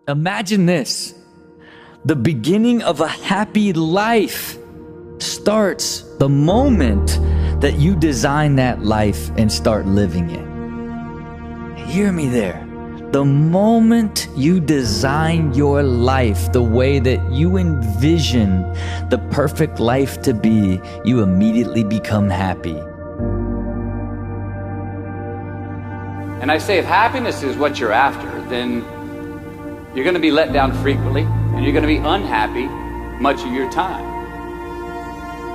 Imagine this. The beginning of a happy life starts the moment that you design that life and start living it. Hear me there. The moment you design your life the way that you envision the perfect life to be, you immediately become happy. And I say if happiness is what you're after, then you're going to be let down frequently, and you're going to be unhappy much of your time.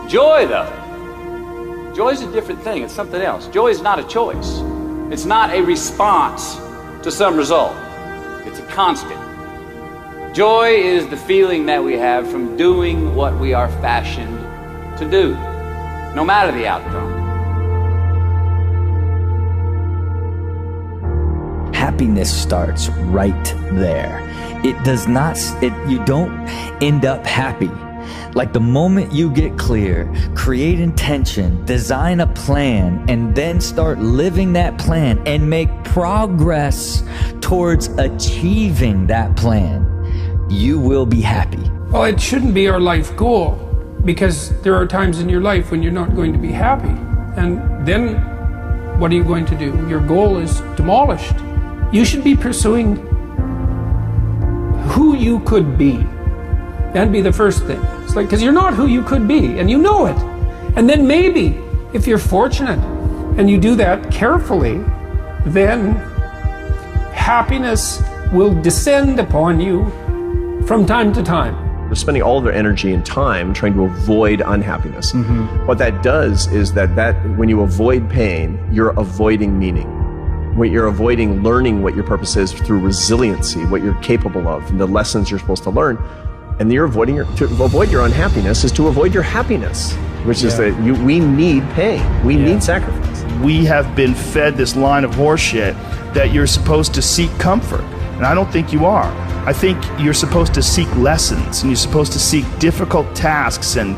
Joy, though. Joy is a different thing. It's something else. Joy is not a choice. It's not a response to some result. It's a constant. Joy is the feeling that we have from doing what we are fashioned to do, no matter the outcome. Happiness starts right there. It does not, you don't end up happy. Like the moment you get clear, create intention, design a plan, and then start living that plan and make progress towards achieving that plan, you will be happy. Well, it shouldn't be our life goal, because there are times in your life when you're not going to be happy. And then what are you going to do? Your goal is demolished. You should be pursuing who you could be. That'd be the first thing. It's like, because you're not who you could be, and you know it. And then maybe, if you're fortunate, and you do that carefully, then happiness will descend upon you from time to time. They're spending all of their energy and time trying to avoid unhappiness. What that does is that when you avoid pain, you're avoiding meaning. What you're avoiding learning what your purpose is through resiliency, what you're capable of, and the lessons you're supposed to learn. And you're avoiding to avoid your unhappiness is to avoid your happiness, which is that we need pain. We need sacrifice. We have been fed this line of horseshit that you're supposed to seek comfort. And I don't think you are. I think you're supposed to seek lessons, and you're supposed to seek difficult tasks and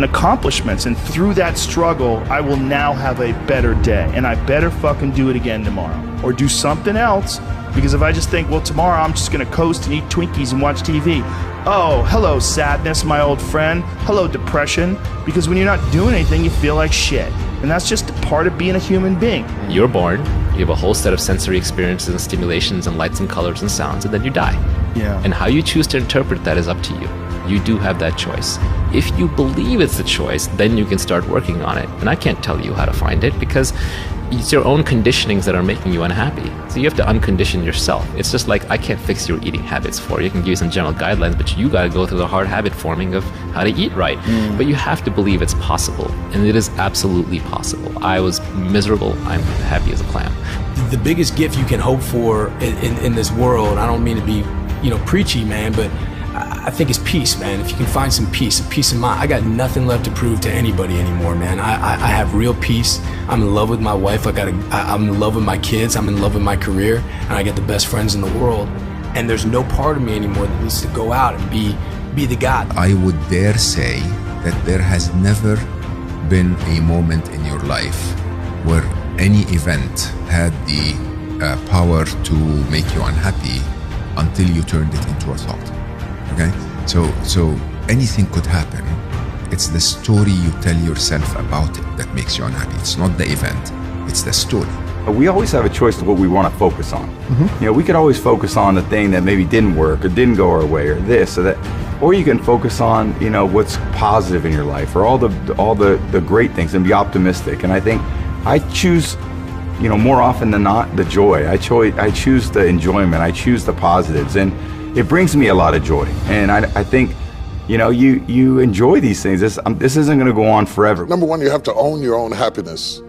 accomplishments. And through that struggle, I will now have a better day. And I better fucking do it again tomorrow. Or do something else. Because if I just think, well, tomorrow I'm just going to coast and eat Twinkies and watch TV. Oh, hello, sadness, my old friend. Hello, depression. Because when you're not doing anything, you feel like shit. And that's just a part of being a human being. You're born, you have a whole set of sensory experiences and stimulations and lights and colors and sounds, and then you die. Yeah. And how you choose to interpret that is up to you. You do have that choice. If you believe it's the choice, then you can start working on it. And I can't tell you how to find it, because it's your own conditionings that are making you unhappy. So you have to uncondition yourself. It's just like, I can't fix your eating habits for you. I can give you some general guidelines, but you got to go through the hard habit forming of how to eat right. But you have to believe it's possible, and it is absolutely possible. I was miserable. I'm happy as a clam. The biggest gift you can hope for in this world, I don't mean to be, preachy, man, but I think it's peace, man. If you can find some peace, a peace of mind. I got nothing left to prove to anybody anymore, man. I have real peace. I'm in love with my wife. I'm in love with my kids. I'm in love with my career, and I get the best friends in the world. And there's no part of me anymore that needs to go out and be the God. I would dare say that there has never been a moment in your life where any event had the power to make you unhappy until you turned it into a thought. Okay, so anything could happen. It's the story you tell yourself about it that makes you unhappy. It's not the event, it's the story. We always have a choice of what we want to focus on. We could always focus on the thing that maybe didn't work or didn't go our way or this or that, or you can focus on what's positive in your life or all the great things and be optimistic. And I think I choose more often than not the joy. I choose the enjoyment. I choose the positives, and it brings me a lot of joy. And I think, you enjoy these things. This isn't going to go on forever. Number one, you have to own your own happiness.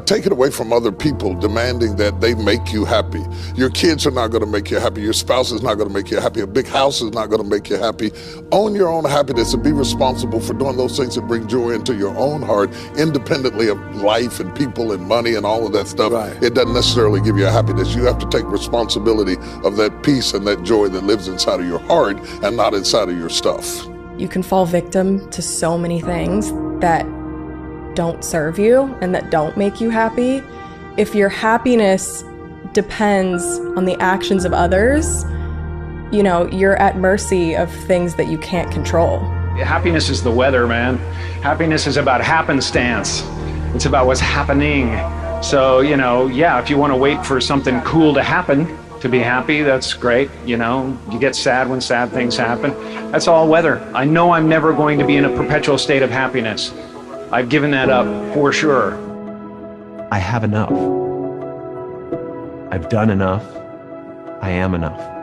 Take it away from other people demanding that they make you happy. Your kids are not going to make you happy. Your spouse is not going to make you happy. A big house is not going to make you happy. Own your own happiness and be responsible for doing those things that bring joy into your own heart, independently of life and people and money and all of that stuff. Right. It doesn't necessarily give you a happiness. You have to take responsibility of that peace and that joy that lives inside of your heart and not inside of your stuff. You can fall victim to so many things that don't serve you and that don't make you happy. If your happiness depends on the actions of others, you know, you're at mercy of things that you can't control. Happiness is the weather, man. Happiness is about happenstance. It's about what's happening. So, you know, yeah, if you want to wait for something cool to happen to be happy, that's great. You know, you get sad when sad things happen. That's all weather. I know I'm never going to be in a perpetual state of happiness. I've given that up for sure. I have enough. I've done enough. I am enough.